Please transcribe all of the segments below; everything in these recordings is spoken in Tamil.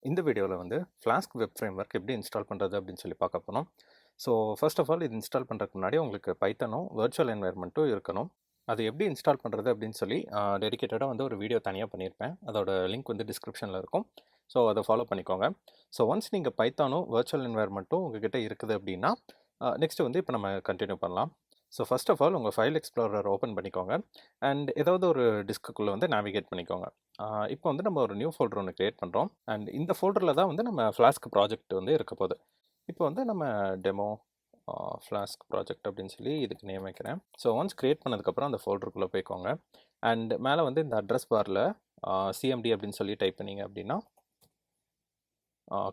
இந்த வீடியோவில் வந்து ஃப்ளாஸ்க் வெப் ஃப்ரேம்வொர்க் எப்படி இன்ஸ்டால் பண்ணுறது அப்படின்னு சொல்லி பார்க்க போனோம். ஸோ ஃபர்ஸ்ட் ஆஃப் ஆல் இது இன்ஸ்டால் பண்ணுறதுக்கு முன்னாடி உங்களுக்கு பைத்தனும் வர்ச்சுவல் என்வைரன்மெண்ட்டும் இருக்கணும். அது எப்படி இன்ஸ்டால் பண்ணுறது அப்படின்னு சொல்லி டெடிகேட்டடாக வந்து ஒரு வீடியோ தனியாக பண்ணியிருப்பேன். அதோட லிங்க் வந்து டிஸ்கிரிப்ஷனில் இருக்கும். ஸோ அதை ஃபாலோ பண்ணிக்கோங்க. ஸோ ஒன்ஸ் நீங்கள் பைத்தானும் வர்ச்சுவல் என்வைரன்மெண்ட்டும் உங்ககிட்ட இருக்குது அப்படின்னா நெக்ஸ்ட் வந்து இப்போ நம்ம கண்டினியூ பண்ணலாம். ஸோ ஃபர்ஸ்ட் ஆஃப் ஆல் உங்கள் ஃபைல் எக்ஸ்ப்ளோரர் ஓப்பன் பண்ணிக்கோங்க அண்ட் ஏதாவது ஒரு டிஸ்க்குள்ளே வந்து நேவிகேட் பண்ணிக்கோங்க. இப்போ வந்து நம்ம ஒரு நியூ ஃபோல்டர் ஒன்று கிரியேட் பண்ணுறோம் அண்ட் இந்த ஃபோல்டரில் தான் வந்து நம்ம ஃப்ளாஸ்க் ப்ராஜெக்ட் வந்து இருக்க போகுது. இப்போ வந்து நம்ம டெமோ ஃப்ளாஸ்க் ப்ராஜெக்ட் அப்படின்னு சொல்லி இதுக்கு நேம் வைக்கிறேன். ஸோ ஒன்ஸ் கிரியேட் பண்ணதுக்கப்புறம் அந்த ஃபோல்டருக்குள்ளே போய்க்கோங்க அண்ட் மேலே வந்து இந்த அட்ரஸ் பாரில் சிஎம்டி அப்படின்னு சொல்லி டைப் பண்ணிங்க அப்படின்னா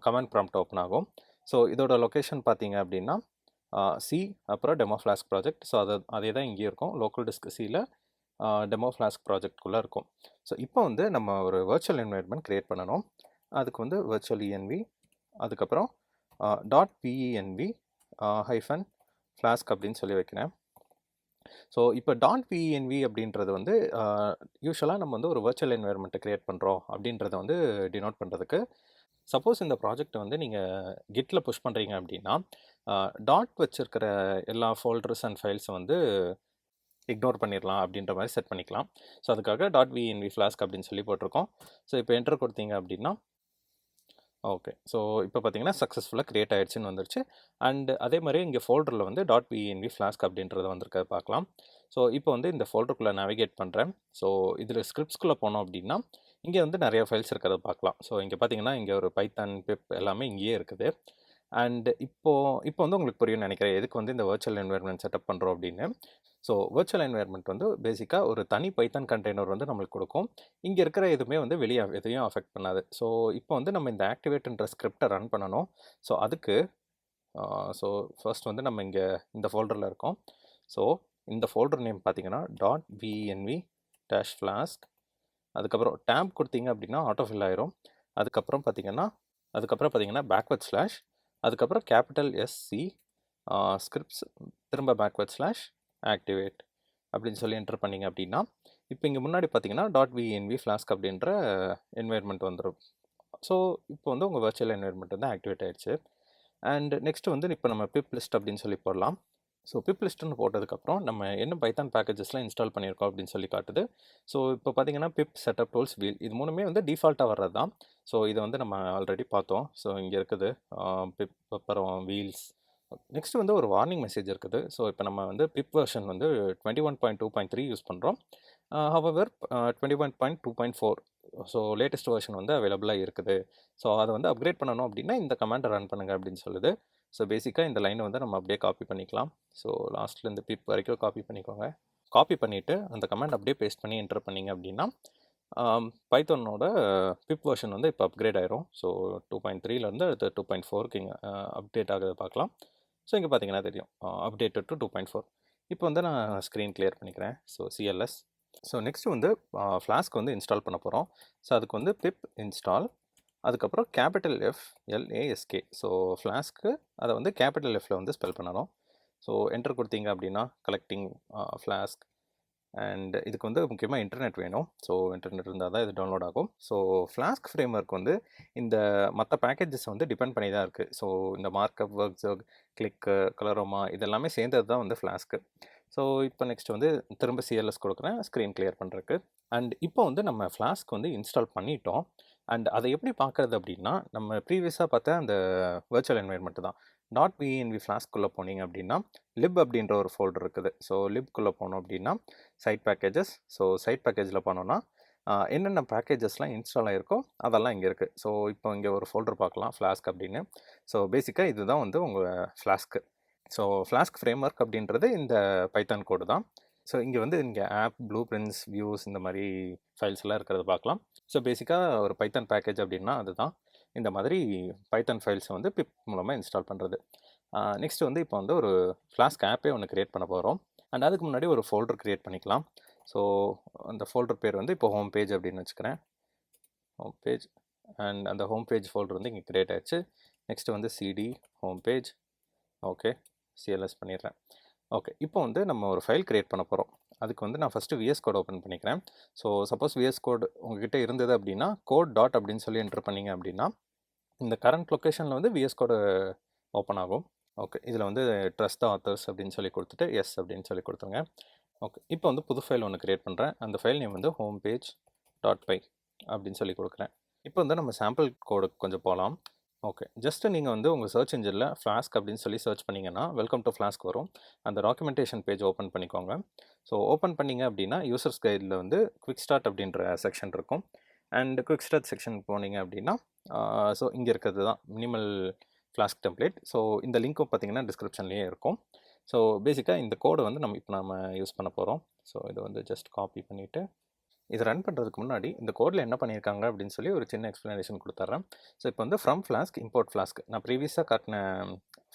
கமெண்ட் ப்ராம்ப்ட் ஓப்பன் ஆகும். ஸோ இதோட லொக்கேஷன் பார்த்தீங்க அப்படின்னா சி அப்புறம் டெமோ ஃப்ளாஸ்க் ப்ராஜெக்ட். ஸோ அதே தான் இங்கேயும் இருக்கும். லோக்கல் டிஸ்க் சியில் டெமோ ஃப்ளாஸ்க் ப்ராஜெக்ட்குள்ளே இருக்கும். ஸோ இப்போ வந்து நம்ம ஒரு வர்ச்சுவல் என்வைரன்மெண்ட் க்ரியேட் பண்ணணும். அதுக்கு வந்து வர்ச்சுவல் இஎன்வி அதுக்கப்புறம் .venv ஹைஃபன் ஃப்ளாஸ்க் அப்படின்னு சொல்லி வைக்கிறேன். ஸோ இப்போ .venv அப்படின்றது வந்து யூஸ்வலாக நம்ம வந்து ஒரு வர்ச்சுவல் என்வைரன்மெண்ட்டை க்ரியேட் பண்ணுறோம் அப்படின்றத வந்து டினோட் பண்ணுறதுக்கு. சப்போஸ் இந்த ப்ராஜெக்ட் வந்து நீங்கள் கிட்டில் புஷ் பண்ணுறீங்க அப்படின்னா டாட் வச்சுருக்கிற எல்லா ஃபோல்டர்ஸ் அண்ட் ஃபைல்ஸை வந்து இக்னோர் பண்ணிடலாம் அப்படின்ற மாதிரி செட் பண்ணிக்கலாம். ஸோ அதுக்காக .venv ஃப்ளாஸ்க் அப்படின்னு சொல்லி போட்டிருக்கோம். ஸோ இப்போ என்டர் கொடுத்தீங்க அப்படின்னா ஓகே. ஸோ இப்போ பார்த்தீங்கன்னா சக்ஸஸ்ஃபுல்லாக க்ரியேட் ஆகிடுச்சின்னு வந்துருச்சு. அண்ட் அதே மாதிரி இங்கே ஃபோல்டரில் வந்து .venv ஃப்ளாஸ்க் அப்படின்றது வந்திருக்கிறது பார்க்கலாம். ஸோ இப்போ வந்து இந்த ஃபோல்டருக்குள்ளே நேவிகேட் பண்ணுறேன். ஸோ இதில் ஸ்கிரிப்ட்ஸ்குள்ளே போனோம் அப்படின்னா இங்கே வந்து நிறைய ஃபைல்ஸ் இருக்கிறத பார்க்கலாம். ஸோ இங்கே பார்த்தீங்கன்னா இங்கே ஒரு பைத்தான் பிப் எல்லாமே இங்கேயே இருக்குது. அண்ட் இப்போ வந்து உங்களுக்கு புரியும்னு நினைக்கிறேன் எதுக்கு வந்து இந்த வர்ச்சுவல் என்வைரன்மெண்ட் செட்டப் பண்ணுறோம் அப்படின்னு. ஸோ வர்ச்சுவல் என்வைரன்மெண்ட் வந்து பேசிக்காக ஒரு தனி பைத்தான் கண்டெய்னர் வந்து நம்மளுக்கு கொடுக்கும். இங்கே இருக்கிற எதுவுமே வந்து வெளியே எதையும் அஃபெக்ட் பண்ணாது. ஸோ இப்போ வந்து நம்ம இந்த ஆக்டிவேட்ன்ற ஸ்கிரிப்டை ரன் பண்ணணும். ஸோ அதுக்கு ஸோ ஃபர்ஸ்ட் வந்து நம்ம இங்கே இந்த ஃபோல்டரில் இருக்கோம். ஸோ இந்த ஃபோல்டர் நேம் பார்த்தீங்கன்னா .venv-flask அதுக்கப்புறம் டேப் கொடுத்தீங்க அப்படின்னா ஆட்டோஃபில் ஆயிரும். அதுக்கப்புறம் பார்த்தீங்கன்னா பேக்வர்ட் ஸ்லாஷ் அதுக்கப்புறம் கேபிட்டல் SC ஸ்கிரிப்ட்ஸ் திரும்ப பேக்வர்ட் ஸ்லாஷ் ஆக்டிவேட் அப்படின்னு சொல்லி என்டர் பண்ணிங்க அப்படின்னா இப்போ இங்கே முன்னாடி பார்த்தீங்கன்னா .venv ஃப்ளாஸ்க் அப்படின்ற என்வைரன்மெண்ட் வந்துடும். ஸோ இப்போ வந்து உங்கள் வர்ச்சுவல் என்வைரன்மெண்ட் வந்து ஆக்டிவேட் ஆகிடுச்சு. அண்ட் நெக்ஸ்ட் வந்து இப்போ நம்ம பிப் லிஸ்ட் அப்படின்னு சொல்லி போடலாம். ஸோ பிப் லிஸ்ட்டுன்னு போட்டதுக்கப்புறம் நம்ம என்ன பைத்தான் பேக்கேஜஸ்லாம் இன்ஸ்டால் பண்ணியிருக்கோம் அப்படின்னு சொல்லி காட்டுது. ஸோ இப்போ பார்த்தீங்கன்னா பிப் செட்டப் டூல்ஸ் வீல் இது மூணுமே வந்து டிஃபால்ட்டாக வர்றது தான். ஸோ இதை வந்து நம்ம ஆல்ரெடி பார்த்தோம். ஸோ இங்கே இருக்குது பிப் அப்புறம் வீல்ஸ். நெக்ஸ்ட் வந்து ஒரு வார்னிங் மெசேஜ் இருக்குது. ஸோ இப்போ நம்ம வந்து பிப் வெர்ஷன் வந்து 21.2.3 யூஸ் பண்ணுறோம். ஹவவர் 21.2.4 ஸோ லேட்டஸ்ட் வெர்ஷன் வந்து அவைலபிளாக இருக்குது. ஸோ அதை வந்து அப்கிரேட் பண்ணணும் அப்படின்னா இந்த கமெண்டை ரன் பண்ணுங்கள் அப்படின்னு சொல்லுது. ஸோ பேசிக்காக இந்த லைனை வந்து நம்ம அப்படியே காப்பி பண்ணிக்கலாம். ஸோ லாஸ்ட்டில் இந்த பிப் வரைக்கும் காப்பி பண்ணிக்கோங்க. காப்பி பண்ணிவிட்டு அந்த கமெண்ட் அப்படியே பேஸ்ட் பண்ணி என்டர் பண்ணிங்க அப்படின்னா பைத்தானோட பிப் வெர்ஷன் வந்து இப்போ அப்கிரேட் ஆயிரும். ஸோ 2.3லேருந்து அடுத்து 2.4க்கு இங்கே அப்டேட் ஆகுது பார்க்கலாம். ஸோ இங்கே பார்த்தீங்கன்னா தெரியும் அப்டேட்டட் டு 2.4. இப்போ வந்து நான் ஸ்க்ரீன் கிளியர் பண்ணிக்கிறேன். So CLS. ஸோ நெக்ஸ்ட் வந்து ஃப்ளாஸ்க் வந்து இன்ஸ்டால் பண்ண போகிறோம். ஸோ அதுக்கு வந்து பிப் இன்ஸ்டால் அதுக்கப்புறம் கேபிட்டல் FLASK. ஸோ ஃப்ளாஸ்க்கு அதை வந்து கேபிட்டல் Fல வந்து ஸ்பெல் பண்ணணும். ஸோ என்டர் கொடுத்தீங்க அப்படின்னா கலெக்டிங் ஃப்ளாஸ்க் அண்ட் இதுக்கு வந்து முக்கியமாக இன்டர்நெட் வேணும். ஸோ இன்டர்நெட் இருந்தால் தான் இது டவுன்லோட் ஆகும். ஸோ ஃப்ளாஸ்க் ஃப்ரேம்வொர்க் வந்து இந்த மற்ற பேக்கேஜஸ் வந்து டிபெண்ட் பண்ணி தான் இருக்குது. ஸோ இந்த மார்க்அப் ஒர்க்ஸர்க் கிளிக்கு கலரோமா இதெல்லாமே சேர்ந்தது தான் வந்து ஃப்ளாஸ்க்கு. ஸோ இப்போ நெக்ஸ்ட் வந்து திரும்ப CLS கொடுக்குறேன் ஸ்க்ரீன் கிளியர் பண்ணுறதுக்கு. அண்ட் இப்போ வந்து நம்ம ஃப்ளாஸ்க் வந்து இன்ஸ்டால் பண்ணிட்டோம். அண்ட் அதை எப்படி பார்க்குறது அப்படின்னா நம்ம ப்ரீவியஸாக பார்த்த அந்த வர்ச்சுவல் என்வைரன்மெண்ட் தான். .venv ஃப்ளாஸ்க்குள்ளே போனீங்க அப்படின்னா லிப் அப்படின்ற ஒரு ஃபோல்டர் இருக்குது. ஸோ லிப்குள்ளே போனோம் அப்படின்னா சைட் பேக்கேஜஸ். ஸோ சைட் பேக்கேஜில் போனோன்னா என்னென்ன பேக்கேஜஸ்லாம் இன்ஸ்டால் ஆகிருக்கோ அதெல்லாம் இங்கே இருக்குது. ஸோ இப்போ இங்கே ஒரு ஃபோல்டர் பார்க்கலாம் ஃப்ளாஸ்க் அப்படின்னு. ஸோ பேசிக்காக இதுதான் வந்து உங்கள் ஃப்ளாஸ்க்கு. ஸோ ஃப்ளாஸ்க் ஃப்ரேம்வொர்க் அப்படின்றது இந்த பைத்தான் கோடு தான். ஸோ இங்கே வந்து இங்கே ஆப் ப்ளூ பிரிண்ட்ஸ் வியூஸ் இந்த மாதிரி ஃபைல்ஸ் எல்லாம் இருக்கிறத பார்க்கலாம். ஸோ பேசிக்காக ஒரு பைத்தான் பேக்கேஜ் அப்படின்னா அதுதான் இந்த மாதிரி பைத்தான் ஃபைல்ஸை வந்து பிப் மூலமாக இன்ஸ்டால் பண்ணுறது. நெக்ஸ்ட் வந்து இப்போ வந்து ஒரு ஃப்ளாஸ்க் ஆப்பே ஒன்று க்ரியேட் பண்ண போகிறோம். அண்ட் அதுக்கு முன்னாடி ஒரு ஃபோல்டர் க்ரியேட் பண்ணிக்கலாம். ஸோ அந்த ஃபோல்டர் பேர் வந்து இப்போ ஹோம் பேஜ் அப்படின்னு வச்சுக்கிறேன். ஹோம் பேஜ் அண்ட் அந்த ஹோம் பேஜ் ஃபோல்டர் வந்து இங்கே க்ரியேட் ஆகிடுச்சு. நெக்ஸ்ட் வந்து CD home page. Okay CLS பண்ணிடுறேன். ஓகே இப்போ வந்து நம்ம ஒரு ஃபைல் க்ரியேட் பண்ண போகிறோம். அதுக்கு வந்து நான் ஃபஸ்ட்டு VS கோட் ஓப்பன் பண்ணிக்கிறேன். ஸோ சப்போஸ் VS கோட் உங்ககிட்ட இருந்தது அப்படின்னா கோட் டாட் அப்படின்னு சொல்லி என்டர் பண்ணிங்க அப்படின்னா இந்த கரண்ட் லொக்கேஷனில் வந்து விஎஸ் கோடு ஓப்பன் ஆகும். ஓகே, இதில் வந்து ட்ரஸ்ட் த ஆத்தர்ஸ் அப்படின்னு சொல்லி கொடுத்துட்டு எஸ் அப்படின்னு சொல்லி கொடுத்துருங்க. ஓகே, இப்போ வந்து புது ஃபைல் ஒன்று க்ரியேட் பண்ணுறேன். அந்த ஃபைல் நேம் வந்து ஹோம் பேஜ் டாட் பை அப்படின்னு சொல்லி கொடுக்குறேன். இப்போ வந்து நம்ம சாம்பிள் கோடு கொஞ்சம் போகலாம். ஓகே, ஜஸ்ட்டு நீங்கள் வந்து உங்கள் சர்ச் இன்ஜினில் ஃப்ளாஸ்க் அப்படின்னு சொல்லி சர்ச் பண்ணிங்கன்னா வெல்கம் டு ஃப்ளாஸ்க் வரும். அந்த டாக்குமெண்டேஷன் பேஜ் ஓப்பன் பண்ணிக்கோங்க. ஸோ ஓப்பன் பண்ணிங்க அப்படின்னா யூசர்ஸ் கைடில் வந்து குவிக் ஸ்டார்ட் அப்படின்ற செக்ஷன் இருக்கும். அண்ட் குவிக் ஸ்டார்ட் செக்ஷன் போனீங்க அப்படின்னா ஸோ இங்கே இருக்கிறது தான் மினிமல் ஃப்ளாஸ்க் டெம்ப்ளேட். ஸோ இந்த லிங்க்கும் பார்த்தீங்கன்னா டிஸ்கிரிப்ஷன்லேயே இருக்கும். ஸோ பேசிக்காக இந்த கோடை வந்து நம்ம யூஸ் பண்ண போகிறோம். ஸோ இதை வந்து ஜஸ்ட் காப்பி பண்ணிவிட்டு இதை ரன் பண்ணுறதுக்கு முன்னாடி இந்த கோடில் என்ன பண்ணியிருக்காங்க அப்படின்னு சொல்லி ஒரு சின்ன எக்ஸ்ப்ளனேஷன் கொடுத்துட்றேன். ஸோ இப்போ வந்து ஃப்ரம் ஃப்ளாஸ்க் இம்போர்ட் ஃப்ளாஸ்க் நான் ப்ரீவியஸாக காட்டின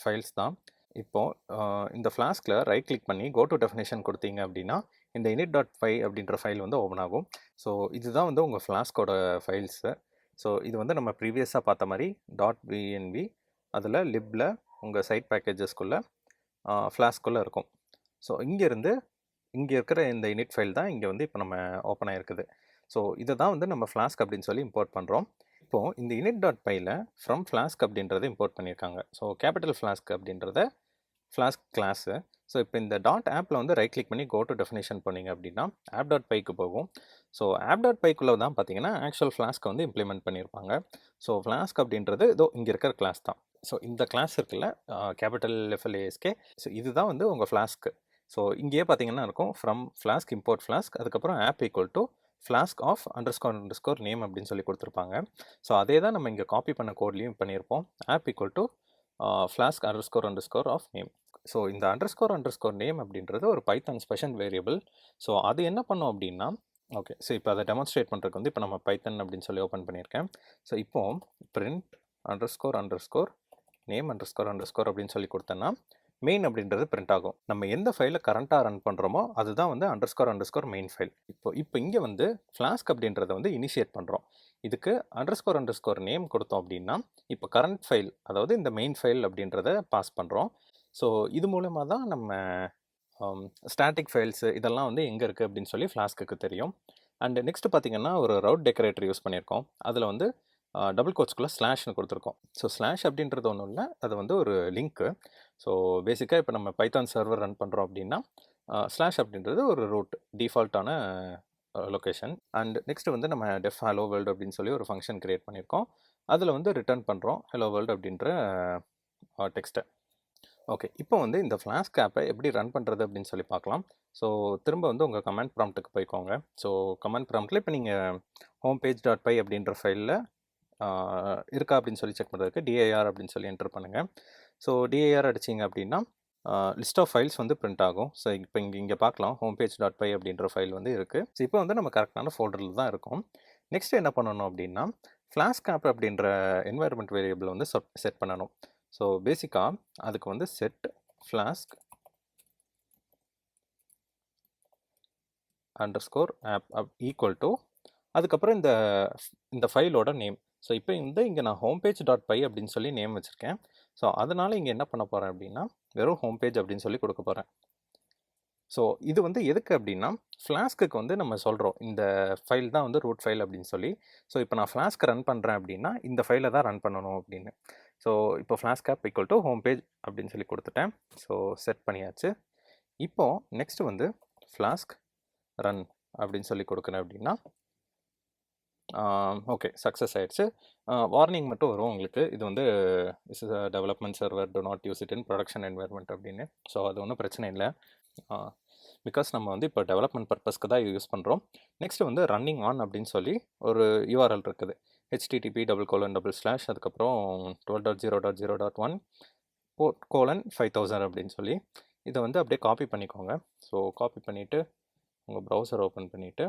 ஃபைல்ஸ் தான். இப்போது இந்த ஃப்ளாஸ்கில் ரைட் கிளிக் பண்ணி கோ டு டெஃபினேஷன் கொடுத்தீங்க அப்படின்னா இந்த init.py அப்படின்ற ஃபைல் வந்து ஓப்பன் ஆகும். ஸோ இதுதான் வந்து உங்கள் ஃப்ளாஸ்கோட ஃபைல்ஸு. ஸோ இது வந்து நம்ம ப்ரீவியஸாக பார்த்த மாதிரி .vnv அதில் லிப்பில் உங்கள் சைட் பேக்கேஜஸ்க்குள்ளே ஃப்ளாஸ்க்குள்ளே இருக்கும். ஸோ இங்கே இருக்கிற இந்த init ஃபைல் தான் இங்கே வந்து இப்போ நம்ம ஓப்பன் ஆகிருக்குது. ஸோ இதை தான் வந்து நம்ம ஃப்ளாஸ்க் அப்படின்னு சொல்லி இம்போர்ட் பண்ணுறோம். இப்போது இந்த init.pyல ஃப்ரம் ஃப்ளாஸ்க் அப்படின்றத இம்போர்ட் பண்ணியிருக்காங்க. ஸோ கேபிட்டல் ஃப்ளாஸ்க் அப்படின்றத ஃப்ளாஸ்க் கிளாஸு. ஸோ இப்போ இந்த டாட் ஆப்பில் வந்து ரைட் கிளிக் பண்ணி கோ டு டெஃபினேஷன் போனீங்க அப்படின்னா app.pyக்கு போகும். ஸோ app.pyக்குள்ளே தான் பார்த்தீங்கன்னா ஆக்சுவல் ஃப்ளாஸ்க்கை வந்து இம்ப்ளிமெண்ட் பண்ணியிருப்பாங்க. ஸோ ஃப்ளாஸ்க் அப்படின்றது இதோ இங்கே இருக்கிற கிளாஸ் தான். ஸோ இந்த கிளாஸ் இருக்குல்ல கேபிட்டல் FLASK. ஸோ இதுதான் வந்து உங்கள் ஃப்ளாஸ்க்கு. ஸோ இங்கேயே பார்த்தீங்கன்னா இருக்கும் ஃப்ரம் ஃப்ளாஸ்க் இம்போர்ட் ஃப்ளாஸ்க், அதுக்கப்புறம் app equal to Flask of underscore name அப்படின்னு சொல்லி கொடுத்துருப்பாங்க. ஸோ அதே தான் நம்ம இங்கே காப்பி பண்ண கோட்லேயும் பண்ணியிருப்போம். App equal to Flask underscore of name. So இந்த அண்டர்ஸ்கோர் நேம் அப்படின்றது ஒரு பைத்தான் ஸ்பெஷல் வேரியபிள். ஸோ அது என்ன பண்ணோம் அப்படின்னா ஓகே, ஸோ இப்போ அதை டெமான்ஸ்ட்ரேட் பண்ணுறதுக்கு வந்து இப்போ நம்ம பைத்தன் அப்படின்னு சொல்லி ஓப்பன் பண்ணியிருக்கேன். ஸோ இப்போது பிரிண்ட் அண்டர்ஸ்கோர் நேம் அண்டர்ஸ்கோர் அப்படின்னு சொல்லி கொடுத்தேன்னா மெயின் அப்படின்றது பிரிண்ட் ஆகும். நம்ம எந்த ஃபைலை கரண்ட்டாக ரன் பண்ணுறோமோ அதுதான் வந்து அண்டர்ஸ்கோர் மெயின் ஃபைல். இப்போ இங்கே வந்து ஃப்ளாஸ்க் அப்படின்றத வந்து இனிஷியேட் பண்ணுறோம். இதுக்கு அண்டர்ஸ்கோர் நேம் கொடுத்தோம் அப்படின்னா இப்போ கரண்ட் ஃபைல் அதாவது இந்த மெயின் ஃபைல் அப்படின்றத பாஸ் பண்ணுறோம். ஸோ இது மூலமாக தான் நம்ம ஸ்டாட்டிக் ஃபைல்ஸு இதெல்லாம் வந்து எங்கே இருக்குது அப்படின்னு சொல்லி ஃப்ளாஸ்க்கு தெரியும். அண்ட் நெக்ஸ்ட் பார்த்தீங்கன்னா ஒரு ரவுட் டெக்கரேட்டர் யூஸ் பண்ணியிருக்கோம். அதில் வந்து டபுள் கோட்ஸ்குள்ளே ஸ்லாஷ்னு கொடுத்துருக்கோம். ஸோ ஸ்லாஷ் அப்படின்றது ஒன்றும் இல்லை, அது வந்து ஒரு லிங்க்கு. ஸோ பேசிக்காக இப்போ நம்ம பைத்தான் சர்வர் ரன் பண்ணுறோம் அப்படின்னா ஸ்லாஷ் அப்படின்றது ஒரு ரூட் டிஃபால்ட்டான லொக்கேஷன். அண்ட் நெக்ஸ்ட் வந்து நம்ம டெஃப் ஹலோ வேர்ல்டு அப்படின்னு சொல்லி ஒரு ஃபங்க்ஷன் க்ரியேட் பண்ணியிருக்கோம். அதில் வந்து ரிட்டர்ன் பண்ணுறோம் ஹலோ வேர்ல்டு அப்படின்ற டெக்ஸ்ட்டை. ஓகே, இப்போ வந்து இந்த ஃப்ளாஸ்க் ஆப்பை எப்படி ரன் பண்ணுறது அப்படின்னு சொல்லி பார்க்கலாம். ஸோ திரும்ப வந்து உங்கள் கமெண்ட் ப்ராம்ப்ட்டுக்கு போய்க்கோங்க. ஸோ கமெண்ட் ப்ராம்ப்ட்டில் இப்போ நீங்கள் homepage.py அப்படின்ற ஃபைலில் இருக்கா அப்படின்னு சொல்லி செக் பண்ணுறதுக்கு dir அப்படின்னு சொல்லி என்டர் பண்ணுங்கள். ஸோ dir அடிச்சிங்க அப்படின்னா லிஸ்ட் ஆஃப் ஃபைல்ஸ் வந்து பிரிண்ட் ஆகும். ஸோ இப்போ இங்கே பார்க்கலாம் homepage.py அப்படின்ற ஃபைல் வந்து இருக்குது. ஸோ இப்போ வந்து நம்ம கரெக்டான ஃபோல்டரில் தான் இருக்கும். நெக்ஸ்ட் என்ன பண்ணணும் அப்படின்னா ஃப்ளாஸ்க் ஆப் அப்படின்ற என்வாயர்மெண்ட் வேரியபிள் வந்து செட் பண்ணணும். ஸோ பேசிக்காக அதுக்கு வந்து set Flask underscore app equal to அதுக்கப்புறம் இந்த ஃபைலோட நேம். ஸோ இப்போ இங்கே நான் homepage.py அப்படின்னு சொல்லி நேம் வச்சுருக்கேன். ஸோ அதனால் இங்கே என்ன பண்ண போகிறேன் அப்படின்னா வெறும் homepage அப்படின்னு சொல்லி கொடுக்க போகிறேன். ஸோ இது வந்து எதுக்கு அப்படின்னா ஃப்ளாஸ்க்கு வந்து நம்ம சொல்கிறோம் இந்த ஃபைல் தான் வந்து ரூட் ஃபைல் அப்படின்னு சொல்லி. ஸோ இப்போ நான் ஃப்ளாஸ்க் ரன் பண்ணுறேன் அப்படின்னா இந்த ஃபைலை தான் ரன் பண்ணணும் அப்படின்னு. ஸோ இப்போ Flask app equal to homepage அப்படின்னு சொல்லி கொடுத்துட்டேன். ஸோ செட் பண்ணியாச்சு. இப்போது நெக்ஸ்ட் வந்து ஃப்ளாஸ்க் ரன் அப்படின்னு சொல்லி கொடுக்குறேன் அப்படின்னா ஓகே சக்ஸஸ் ஆகிடுச்சு. வார்னிங் மட்டும் வரும் உங்களுக்கு, இது வந்து is is development server to not use it in production environment அப்படின்னு. ஸோ அது ஒன்றும் பிரச்சனை இல்லை, பிகாஸ் நம்ம வந்து இப்போ டெவலப்மெண்ட் பர்பஸ்க்கு தான் யூஸ் பண்ணுறோம். நெக்ஸ்ட் வந்து ரன்னிங் ஆன் அப்படின்னு சொல்லி ஒரு URL இருக்குது, http:// அதுக்கப்புறம் 12.0.0.1:5000 அப்படின்னு சொல்லி. இதை வந்து அப்படியே காப்பி பண்ணிக்கோங்க. ஸோ காப்பி பண்ணிவிட்டு உங்கள் ப்ரௌசர் ஓப்பன் பண்ணிவிட்டு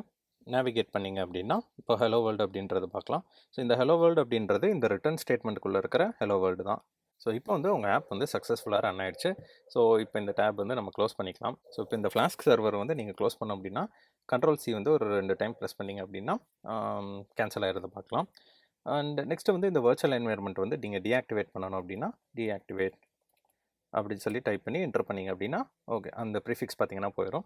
நேவிகேட் பண்ணிங்க அப்படின்னா இப்போ ஹலோ வேர்ல்டு அப்படின்றது பார்க்கலாம். ஸோ இந்த ஹலோ வேர்ல்டு அப்படின்றது இந்த ரிட்டர்ன் ஸ்டேட்மெண்ட்டுக்குள்ளே இருக்கிற ஹலோ வேர்ல்டு தான். ஸோ இப்போ வந்து உங்கள் ஆப் வந்து சக்ஸஸ்ஃபுல்லாக ரன் ஆகிடுச்சு. ஸோ இப்போ இந்த டேப் வந்து நம்ம க்ளோஸ் பண்ணிக்கலாம். ஸோ இப்போ இந்த ஃப்ளாஸ்க் சர்வர் வந்து நீங்கள் க்ளோஸ் பண்ணோம் அப்படின்னா Ctrl+C வந்து ஒரு 2 டைம் ப்ரெஸ் பண்ணிங்க அப்படின்னா கேன்சல் ஆகிறத பார்க்கலாம். அண்ட் நெக்ஸ்ட்டு வந்து இந்த வர்ச்சுவல் என்வைரன்மெண்ட் வந்து நீங்கள் டீஆக்டிவேட் பண்ணணும் அப்படின்னா டீஆக்டிவேட் அப்படின்னு சொல்லி டைப் பண்ணி என்டர் பண்ணிங்க அப்படின்னா ஓகே அந்த ப்ரீஃபிக்ஸ் பார்த்தீங்கன்னா போயிடும்.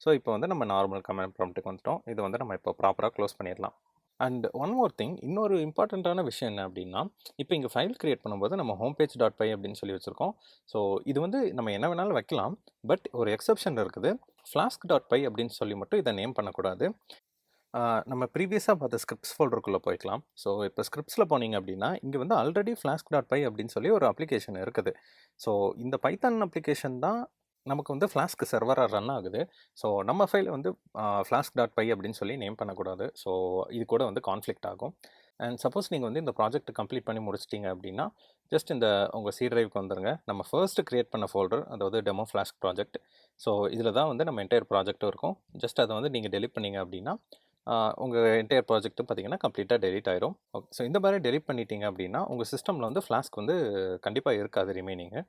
ஸோ இப்போ வந்து நம்ம நார்மல் கமெண்ட் ப்ராம்ப்ட்டுக்கு வந்துட்டோம். இது வந்து நம்ம இப்போ ப்ராப்பராக க்ளோஸ் பண்ணிடலாம். அண்ட் ஒன் மோர் திங், இன்னொரு இம்பார்ட்டண்ட்டான விஷயம் என்ன அப்படின்னா, இப்போ இங்கே ஃபைல் கிரியேட் பண்ணும்போது நம்ம ஹோம் பேஜ் டாட் பை அப்படின்னு சொல்லி வச்சுருக்கோம். ஸோ இது வந்து நம்ம என்ன வேணாலும் வைக்கலாம். பட் ஒரு எக்ஸப்ஷன் இருக்குது. ஃப்ளாஸ்க் டாட் பை அப்படின்னு சொல்லி மட்டும் இதை நேம் பண்ணக்கூடாது. நம்ம ப்ரீவியஸாக பார்த்த ஸ்கிரிப்ட்ஸ் ஃபோல்டருக்குள்ளே போய்க்கலாம். ஸோ இப்போ ஸ்கிரிப்ட்ஸில் போனீங்க அப்படின்னா, இங்கே வந்து ஆல்ரெடி ஃப்ளாஸ்க் டாட் பை அப்படின்னு சொல்லி ஒரு அப்ளிகேஷன் இருக்குது. ஸோ இந்த பைத்தான் அப்ளிகேஷன் தான் நமக்கு வந்து ஃப்ளாஸ்க் சர்வராக ரன் ஆகுது. ஸோ நம்ம ஃபைல் வந்து ஃப்ளாஸ்க் டாட் பை அப்படின்னு சொல்லி நேம் பண்ணக்கூடாது. ஸோ இது கூட வந்து கான்ஃப்ளிக்ட் ஆகும். அண்ட் சப்போஸ் நீங்கள் வந்து இந்த ப்ராஜெக்ட் கம்ப்ளீட் பண்ணி முடிச்சிட்டிங்க அப்படின்னா, ஜஸ்ட் இந்த உங்கள் சி டிரைவுக்கு வந்துருங்க. நம்ம ஃபர்ஸ்ட்டு கிரியேட் பண்ண ஃபோல்டர், அதாவது டெமோ ஃப்ளாஸ்க் ப்ராஜெக்ட். ஸோ இதில் தான் வந்து நம்ம என்டையர் ப்ராஜெக்ட்டும் இருக்கும். ஜஸ்ட் அதை வந்து நீங்கள் டெலிட் பண்ணீங்க அப்படின்னா, உங்கள் என்டையர் ப்ராஜெக்ட்டும் பார்த்தீங்கன்னா கம்ப்ளீட்டாக டெலிட் ஆயிரும். ஓகே, ஸோ இந்த மாதிரி டெலிட் பண்ணிட்டீங்க அப்படின்னா உங்கள் சிஸ்டமில் வந்து ஃப்ளாஸ்க் வந்து கண்டிப்பாக இருக்காது ரிமைனிங்கு.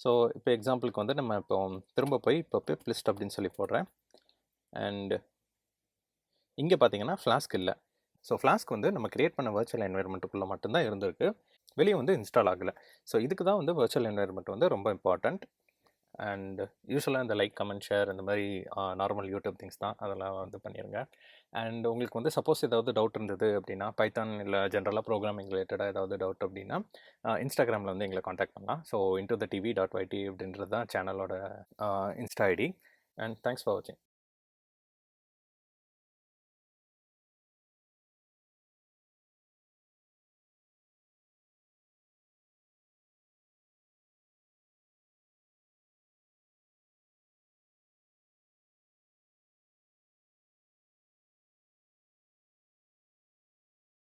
ஸோ இப்போ எக்ஸாம்பிளுக்கு வந்து நம்ம இப்போ திரும்ப போய் இப்போ பிப் லிஸ்ட் அப்படின்னு சொல்லி போடுறேன். அண்ட் இங்கே பார்த்தீங்கன்னா ஃப்ளாஸ்க் இல்லை. ஸோ ஃப்ளாஸ்க் வந்து நம்ம கிரியேட் பண்ண வர்ச்சுவல் என்வைரன்மெண்ட்டுக்குள்ளே மட்டும்தான் இருந்திருக்கு. வெளியே வந்து இன்ஸ்டால் ஆகலை. ஸோ இதுக்கு தான் வந்து வர்ச்சுவல் என்வைரன்மெண்ட் வந்து ரொம்ப இம்பார்ட்டண்ட். அண்ட் யூஸ்வலாக இந்த லைக், கமெண்ட், ஷேர் இந்த மாதிரி நார்மல் யூடியூப் திங்ஸ் தான், அதெல்லாம் வந்து பண்ணிடுங்க. அண்ட் உங்களுக்கு வந்து சப்போஸ் ஏதாவது டவுட் இருந்தது அப்படின்னா, பைத்தான் இல்லை ஜென்ரலாக ப்ரோக்ராமிங் ரிலேட்டடாக ஏதாவது டவுட் அப்படின்னா, இன்ஸ்டாகிராமில் வந்து எங்களை காண்டாக்ட் பண்ணலாம். ஸோ into the tv.yt அப்படின்றது தான் சேனலோட insta ID. And thanks for வாட்சிங்.